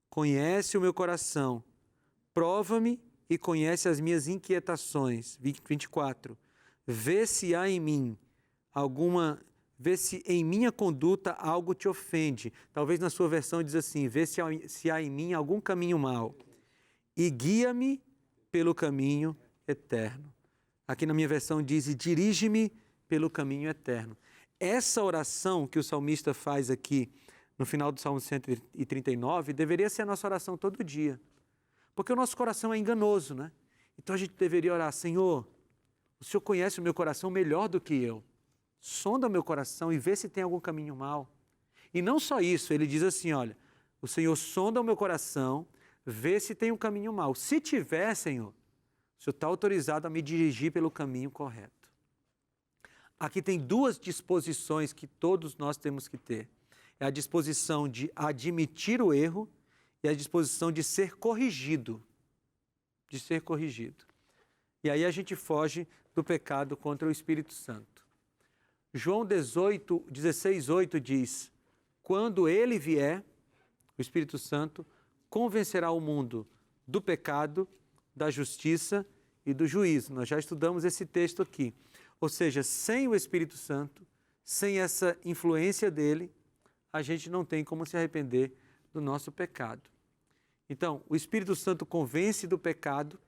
conhece o meu coração, prova-me e conhece as minhas inquietações. 24, vê se há em mim vê se em minha conduta algo te ofende. Talvez na sua versão diz assim, vê se há em mim algum caminho mau e guia-me pelo caminho eterno. Aqui na minha versão diz, e dirige-me pelo caminho eterno. Essa oração que o salmista faz aqui no final do Salmo 139 deveria ser a nossa oração todo dia. Porque o nosso coração é enganoso, né? Então a gente deveria orar, Senhor, o Senhor conhece o meu coração melhor do que eu. Sonda o meu coração e vê se tem algum caminho mau. E não só isso, ele diz assim, olha, o Senhor sonda o meu coração, vê se tem um caminho mau. Se tiver, Senhor, o Senhor está autorizado a me dirigir pelo caminho correto. Aqui tem 2 disposições que todos nós temos que ter. É a disposição de admitir o erro e a disposição de ser corrigido. De ser corrigido. E aí a gente foge do pecado contra o Espírito Santo. João 16:8 diz, quando ele vier, o Espírito Santo convencerá o mundo do pecado, da justiça e do juízo. Nós já estudamos esse texto aqui. Ou seja, sem o Espírito Santo, sem essa influência dele, a gente não tem como se arrepender do nosso pecado. Então, o Espírito Santo convence do pecado,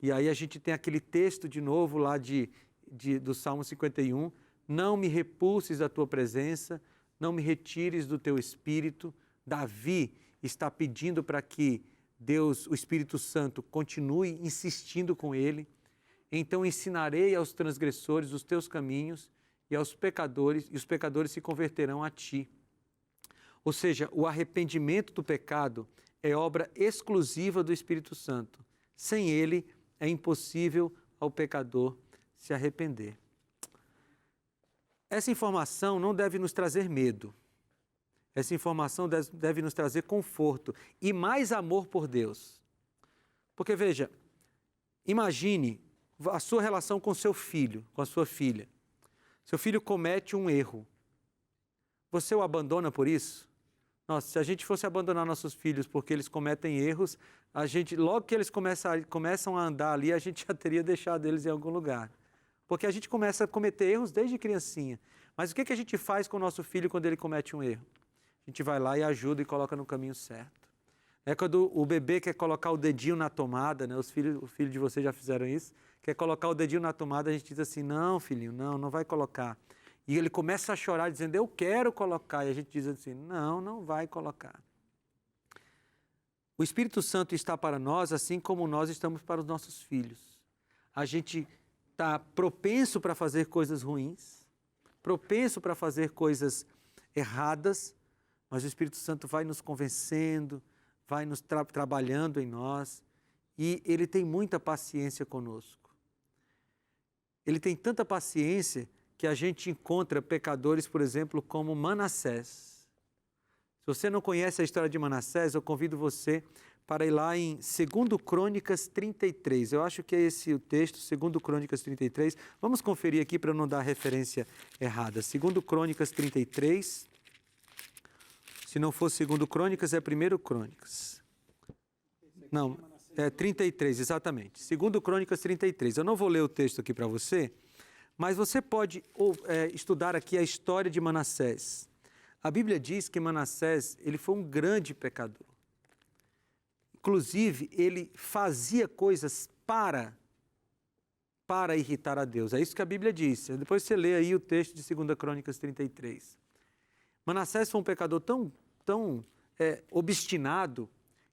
e aí a gente tem aquele texto de novo lá do Salmo 51, não me repulses da tua presença, não me retires do teu Espírito. Davi está pedindo para que Deus, o Espírito Santo, continue insistindo com ele. Então ensinarei aos transgressores os teus caminhos e os pecadores se converterão a ti. Ou seja, o arrependimento do pecado é obra exclusiva do Espírito Santo. Sem ele, é impossível ao pecador se arrepender. Essa informação não deve nos trazer medo. Essa informação deve nos trazer conforto e mais amor por Deus. Porque, veja, imagine a sua relação com seu filho, com a sua filha. Seu filho comete um erro. Você o abandona por isso? Nossa, se a gente fosse abandonar nossos filhos porque eles cometem erros, logo que eles começam a andar ali, a gente já teria deixado eles em algum lugar. Porque a gente começa a cometer erros desde criancinha. Mas o que a gente faz com o nosso filho quando ele comete um erro? A gente vai lá e ajuda e coloca no caminho certo. É quando o bebê quer colocar o dedinho na tomada, né? Os filhos de vocês já fizeram isso, quer colocar o dedinho na tomada, a gente diz assim, não, filhinho, não vai colocar. E ele começa a chorar dizendo, eu quero colocar. E a gente diz assim, não vai colocar. O Espírito Santo está para nós assim como nós estamos para os nossos filhos. A gente está propenso para fazer coisas ruins, propenso para fazer coisas erradas, mas o Espírito Santo vai nos convencendo, vai nos trabalhando em nós e ele tem muita paciência conosco. ele tem tanta paciência que a gente encontra pecadores, por exemplo, como Manassés. Se você não conhece a história de Manassés, eu convido você para ir lá em 2 Crônicas 33. Eu acho que é esse o texto, 2 Crônicas 33. Vamos conferir aqui para não dar referência errada. 2 Crônicas 33. Se não for 2 Crônicas, é 1 Crônicas. Não, é 33, exatamente. 2 Crônicas 33. Eu não vou ler o texto aqui para você, mas você pode estudar aqui a história de Manassés. A Bíblia diz que Manassés, ele foi um grande pecador. Inclusive, ele fazia coisas para irritar a Deus. É isso que a Bíblia diz. Depois você lê aí o texto de 2 Crônicas 33. Manassés foi um pecador tão obstinado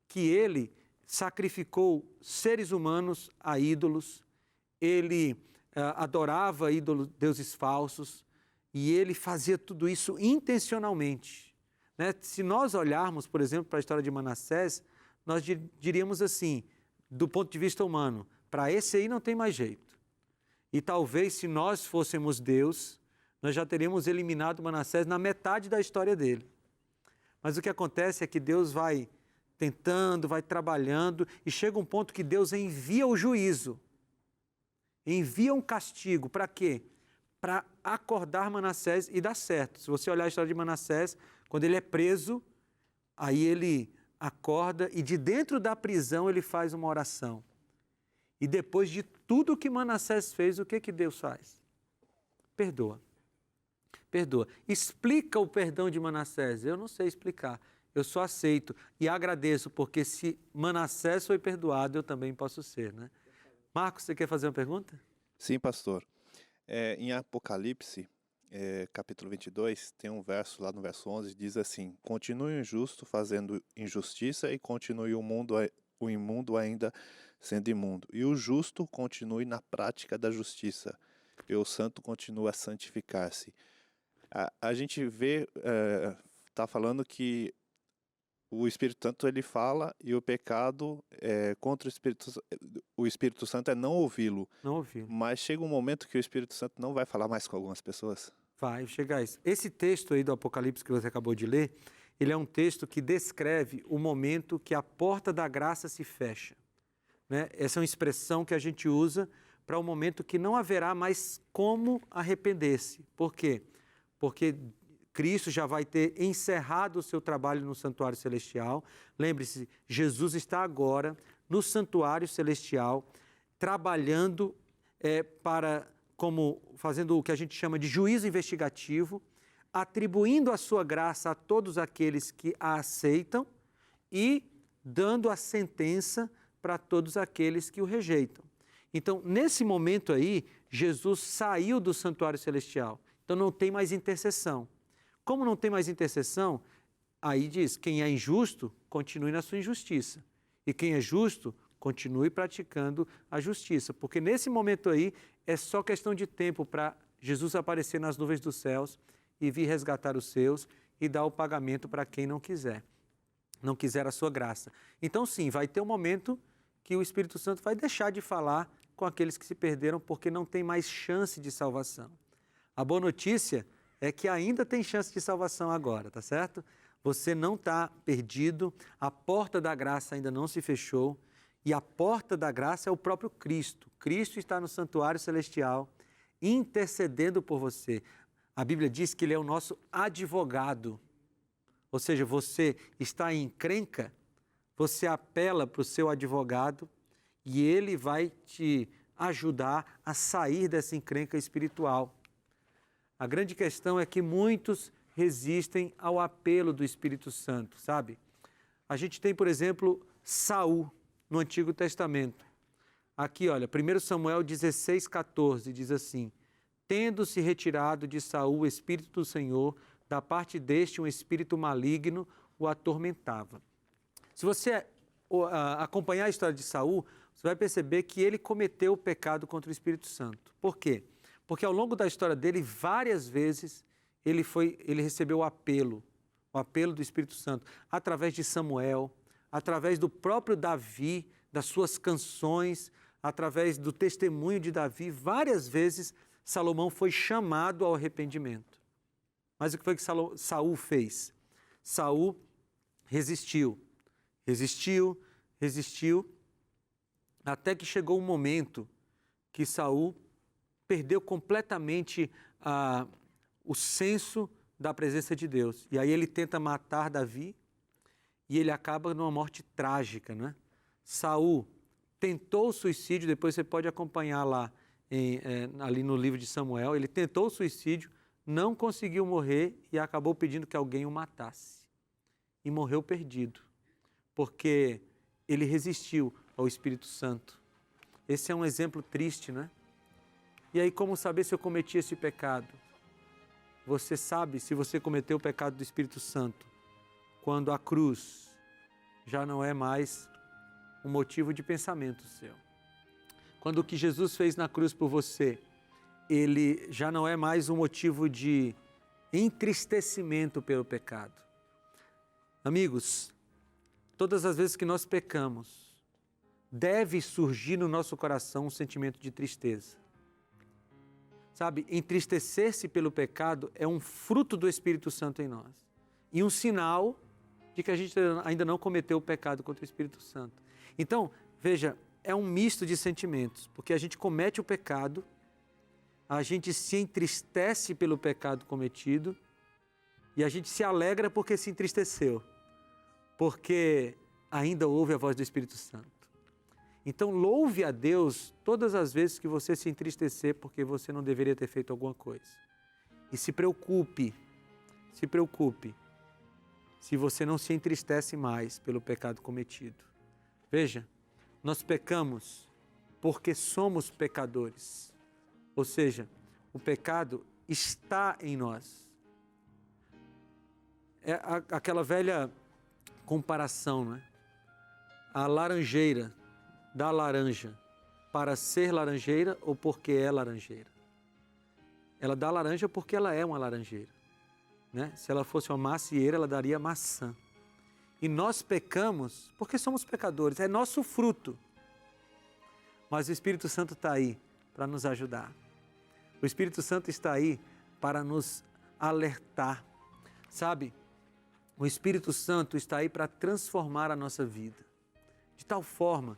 que ele sacrificou seres humanos a ídolos, ele adorava deuses falsos e ele fazia tudo isso intencionalmente. Né? Se nós olharmos, por exemplo, para a história de Manassés, nós diríamos assim, do ponto de vista humano, para esse aí não tem mais jeito. E talvez se nós fôssemos Deus, nós já teríamos eliminado Manassés na metade da história dele. Mas o que acontece é que Deus vai tentando, vai trabalhando, e chega um ponto que Deus envia o juízo, envia um castigo. Para quê? Para acordar Manassés e dar certo. Se você olhar a história de Manassés, quando ele é preso, aí ele acorda e de dentro da prisão ele faz uma oração. E depois de tudo que Manassés fez, o que Deus faz? Perdoa. Perdoa. Explica o perdão de Manassés. Eu não sei explicar. Eu só aceito e agradeço, porque se Manassés foi perdoado, eu também posso ser, né? Marcos, você quer fazer uma pergunta? Sim, pastor. Em Apocalipse, capítulo 22, tem um verso lá no verso 11, diz assim: continue o injusto fazendo injustiça e continue o imundo ainda sendo imundo. E o justo continue na prática da justiça. E o santo continua a santificar-se. A gente vê, está falando que o Espírito Santo ele fala e o pecado contra o Espírito Santo é não ouvi-lo. Não ouvi. Mas chega um momento que o Espírito Santo não vai falar mais com algumas pessoas. Vai chegar isso. Esse texto aí do Apocalipse que você acabou de ler, ele é um texto que descreve o momento que a porta da graça se fecha. Né? Essa é uma expressão que a gente usa para o momento que não haverá mais como arrepender-se. Por quê? Porque Cristo já vai ter encerrado o seu trabalho no santuário celestial. Lembre-se, Jesus está agora no santuário celestial, trabalhando fazendo o que a gente chama de juízo investigativo, atribuindo a sua graça a todos aqueles que a aceitam e dando a sentença para todos aqueles que o rejeitam. Então, nesse momento aí, Jesus saiu do santuário celestial. Então, não tem mais intercessão. Como não tem mais intercessão, aí diz, quem é injusto, continue na sua injustiça. E quem é justo, continue praticando a justiça. Porque nesse momento aí, é só questão de tempo para Jesus aparecer nas nuvens dos céus e vir resgatar os seus e dar o pagamento para quem não quiser a sua graça. Então, sim, vai ter um momento que o Espírito Santo vai deixar de falar com aqueles que se perderam porque não tem mais chance de salvação. A boa notícia é que ainda tem chance de salvação agora, tá certo? Você não está perdido, a porta da graça ainda não se fechou e a porta da graça é o próprio Cristo. Cristo está no santuário celestial intercedendo por você. A Bíblia diz que Ele é o nosso advogado. Ou seja, você está em encrenca, você apela para o seu advogado e ele vai te ajudar a sair dessa encrenca espiritual. A grande questão é que muitos resistem ao apelo do Espírito Santo, sabe? A gente tem, por exemplo, Saul no Antigo Testamento. Aqui, olha, 1 Samuel 16:14 diz assim: tendo-se retirado de Saul o Espírito do Senhor, da parte deste um espírito maligno o atormentava. Se você acompanhar a história de Saul, você vai perceber que ele cometeu o pecado contra o Espírito Santo. Por quê? Porque ao longo da história dele, várias vezes, ele recebeu o apelo do Espírito Santo, através de Samuel, através do próprio Davi, das suas canções, através do testemunho de Davi, várias vezes Salomão foi chamado ao arrependimento. Mas o que foi que Saul fez? Saul resistiu, até que chegou um momento que Saul perdeu completamente o senso da presença de Deus. E aí ele tenta matar Davi e ele acaba numa morte trágica, né? Saul tentou o suicídio, depois você pode acompanhar lá, ali no livro de Samuel, ele tentou o suicídio, não conseguiu morrer e acabou pedindo que alguém o matasse. E morreu perdido, porque ele resistiu ao Espírito Santo. Esse é um exemplo triste, né? E aí, como saber se eu cometi esse pecado? Você sabe se você cometeu o pecado do Espírito Santo quando a cruz já não é mais um motivo de pensamento seu. Quando o que Jesus fez na cruz por você, ele já não é mais um motivo de entristecimento pelo pecado. Amigos, todas as vezes que nós pecamos, deve surgir no nosso coração um sentimento de tristeza. Sabe, entristecer-se pelo pecado é um fruto do Espírito Santo em nós. E um sinal de que a gente ainda não cometeu o pecado contra o Espírito Santo. Então, veja, é um misto de sentimentos, porque a gente comete o pecado, a gente se entristece pelo pecado cometido e a gente se alegra porque se entristeceu, porque ainda ouve a voz do Espírito Santo. Então, louve a Deus todas as vezes que você se entristecer porque você não deveria ter feito alguma coisa. E se preocupe se você não se entristece mais pelo pecado cometido. Veja, nós pecamos porque somos pecadores. Ou seja, o pecado está em nós. É aquela velha comparação, não é? A laranjeira da laranja para ser laranjeira ou porque é laranjeira? Ela dá laranja porque ela é uma laranjeira, né? Se ela fosse uma macieira, ela daria maçã. E nós pecamos porque somos pecadores, é nosso fruto. Mas o Espírito Santo está aí para nos ajudar. O Espírito Santo está aí para nos alertar. Sabe, o Espírito Santo está aí para transformar a nossa vida. De tal forma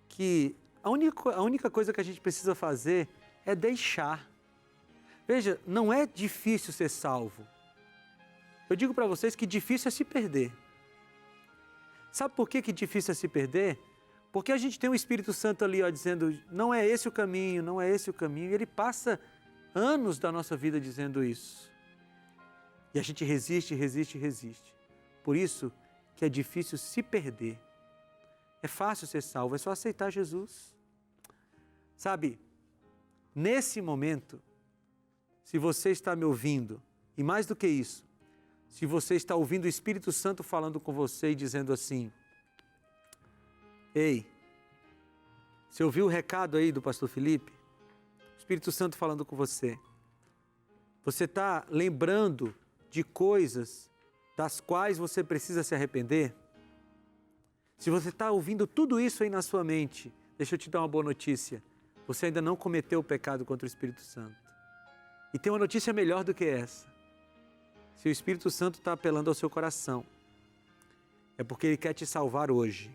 que a única coisa que a gente precisa fazer é deixar. Veja, não é difícil ser salvo. Eu digo para vocês que difícil é se perder. Sabe por que difícil é se perder? Porque a gente tem o Espírito Santo ali, ó, dizendo, não é esse o caminho, não é esse o caminho. E ele passa anos da nossa vida dizendo isso. E a gente resiste. Por isso que é difícil se perder. É fácil ser salvo, é só aceitar Jesus. Sabe, nesse momento, se você está me ouvindo, e mais do que isso, se você está ouvindo o Espírito Santo falando com você e dizendo assim, ei, você ouviu o recado aí do pastor Felipe? O Espírito Santo falando com você. Você está lembrando de coisas das quais você precisa se arrepender? Se você está ouvindo tudo isso aí na sua mente, deixa eu te dar uma boa notícia. Você ainda não cometeu o pecado contra o Espírito Santo. E tem uma notícia melhor do que essa. Se o Espírito Santo está apelando ao seu coração, é porque ele quer te salvar hoje.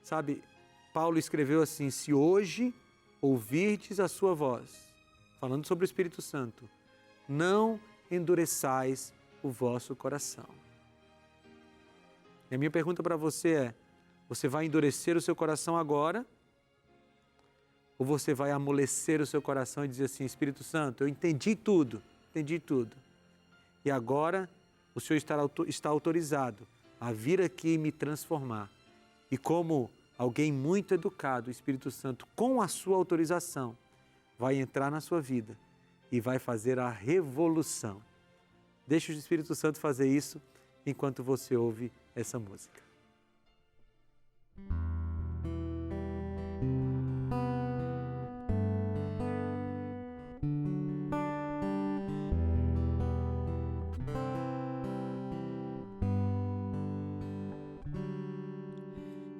Sabe, Paulo escreveu assim, se hoje ouvirdes a sua voz, falando sobre o Espírito Santo, não endureçais o vosso coração. E a minha pergunta para você é, você vai endurecer o seu coração agora? Ou você vai amolecer o seu coração e dizer assim, Espírito Santo, eu entendi tudo. E agora o Senhor está autorizado a vir aqui e me transformar. E como alguém muito educado, o Espírito Santo, com a sua autorização, vai entrar na sua vida e vai fazer a revolução. Deixa o Espírito Santo fazer isso enquanto você ouve essa música.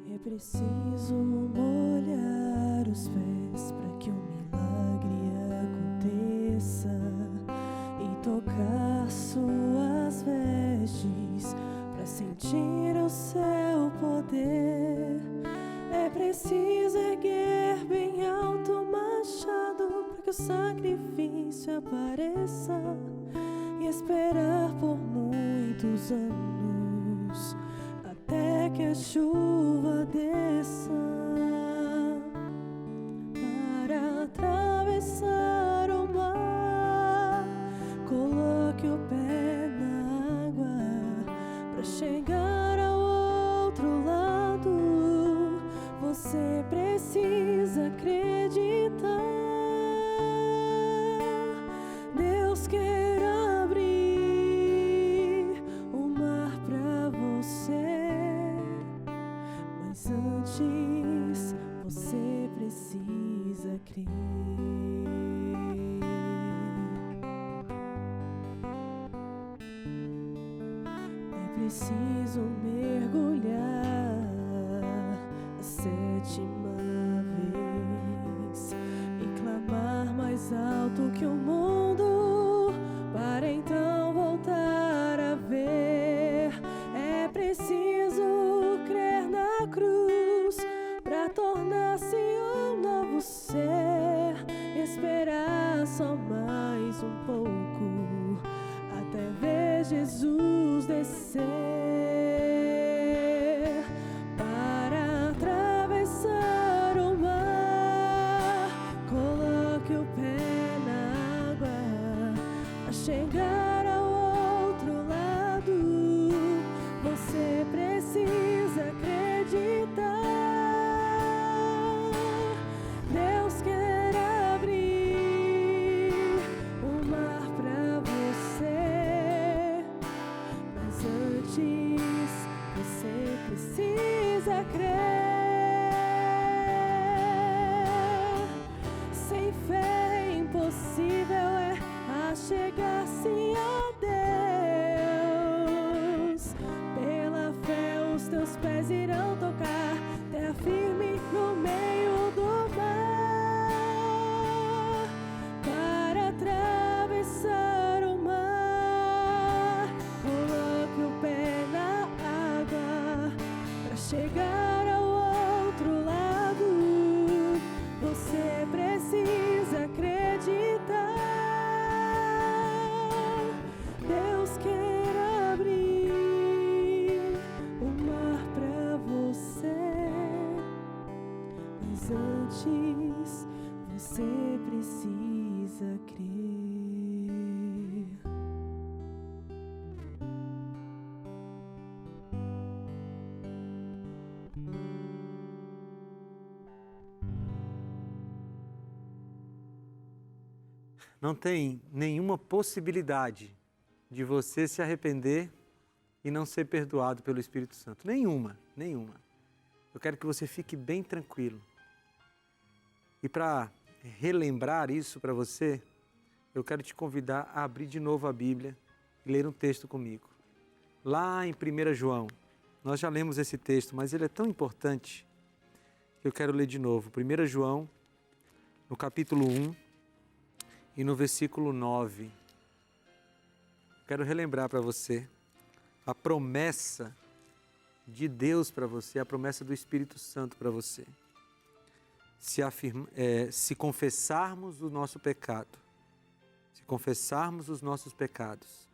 É preciso molhar os pés para que o milagre aconteça e tocar suas vestes para sentir o seu poder. É preciso erguer bem alto o machado para que o sacrifício apareça e esperar por muitos anos até que a chuva desça. Para atravessar o mar, coloque o pé na água para chegar ao outro lado. Você precisa acreditar. Deus quer abrir o mar para você, mas antes você precisa crer. É preciso mergulhar a sétima vez e clamar mais alto que o mundo, para então voltar a ver. É preciso crer na cruz para tornar-se um novo ser, esperar só mais um pouco até ver Jesus descer. Para atravessar o mar, coloque o pé na água a chegar ao outro lado. Você precisa acreditar. Deus quer abrir o mar para você, mas antes você precisa crer. Sem fé é impossível chegar-se a Deus. Pela fé os teus pés irão tocar terra firme no meio do mar. Para atravessar o mar, coloque o pé na água para chegar ao outro lado. Você precisa acreditar. Deus quer abrir o mar para você, mas antes você precisa crer. Não tem nenhuma possibilidade de você se arrepender e não ser perdoado pelo Espírito Santo. Nenhuma, nenhuma. Eu quero que você fique bem tranquilo. E para relembrar isso para você, eu quero te convidar a abrir de novo a Bíblia e ler um texto comigo. Lá em 1 João, nós já lemos esse texto, mas ele é tão importante que eu quero ler de novo. 1 João, no capítulo 1 e no versículo 9. Quero relembrar para você a promessa de Deus para você, a promessa do Espírito Santo para você. Se confessarmos o nosso pecado, se confessarmos os nossos pecados,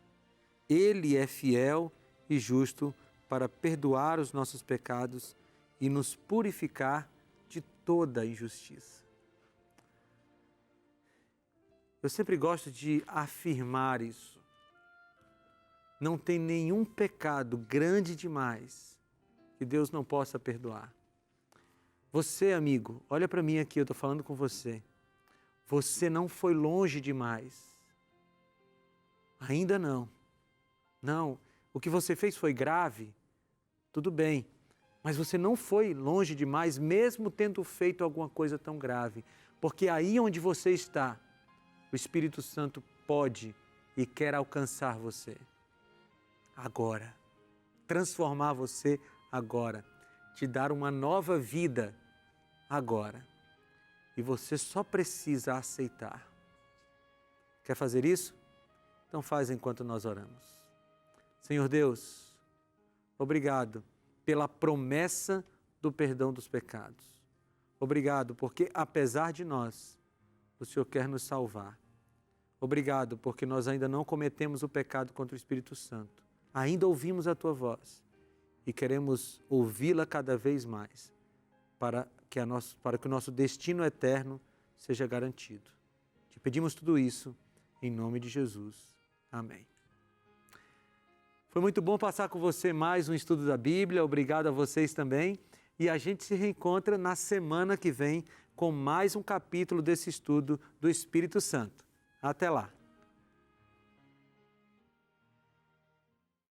Ele é fiel e justo para perdoar os nossos pecados e nos purificar de toda injustiça. Eu sempre gosto de afirmar isso. Não tem nenhum pecado grande demais que Deus não possa perdoar. Você, amigo, olha para mim aqui, eu estou falando com você. Você não foi longe demais. Ainda não. Não, o que você fez foi grave, tudo bem. Mas você não foi longe demais, mesmo tendo feito alguma coisa tão grave. Porque aí onde você está, o Espírito Santo pode e quer alcançar você agora, transformar você agora, te dar uma nova vida agora. E você só precisa aceitar. Quer fazer isso? Então faz enquanto nós oramos. Senhor Deus, obrigado pela promessa do perdão dos pecados. Obrigado porque, apesar de nós, o Senhor quer nos salvar. Obrigado porque nós ainda não cometemos o pecado contra o Espírito Santo. Ainda ouvimos a Tua voz e queremos ouvi-la cada vez mais para que o nosso destino eterno seja garantido. Te pedimos tudo isso em nome de Jesus. Amém. Foi muito bom passar com você mais um estudo da Bíblia. Obrigado a vocês também. E a gente se reencontra na semana que vem com mais um capítulo desse estudo do Espírito Santo. Até lá!